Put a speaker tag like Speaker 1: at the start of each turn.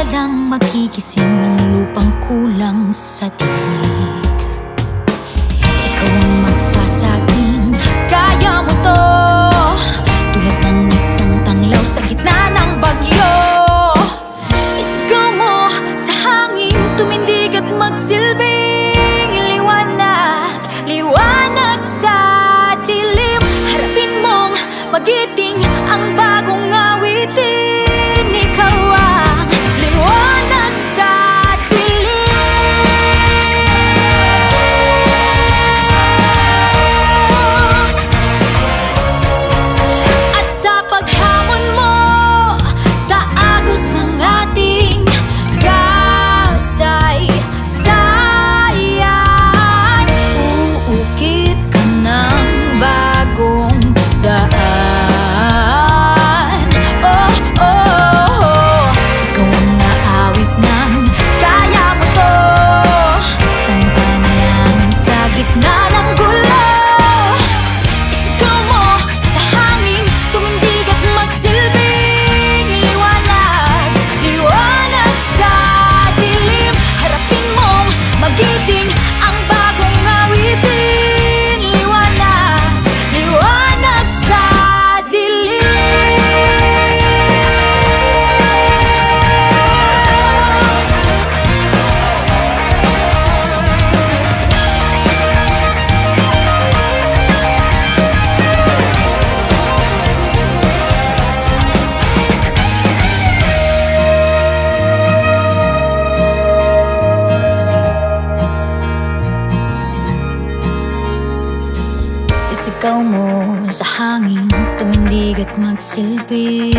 Speaker 1: Alalang magigising ng lupang kulang sa dilig. Ikaw ang magsasabing kaya mo to, tulad ng isang tanglaw sa gitna ng bagyo. Isigaw mo sa hangin, tumindig at magsilbing liwanag, liwanag sa dilim. Harapin mong magiting ang bagong awitin. Ikaw ang liwanag sa dilim. At sa paghamon mo sa agos ng ating kasaysayan, uukit ka ng bagong daan. Oh, oh, oh. Ikaw ang naawit ng kaya mo to, isang panalangin sa gitna ng gulo. Isigaw mo sa hangin, tumindig at magsilbing liwanag, liwanag sa dilim. Harapin mong magiting ang bagong awitin. Liwanag, liwanag sa dilim. Isigaw mo sa hangin, tumindig at magsilbi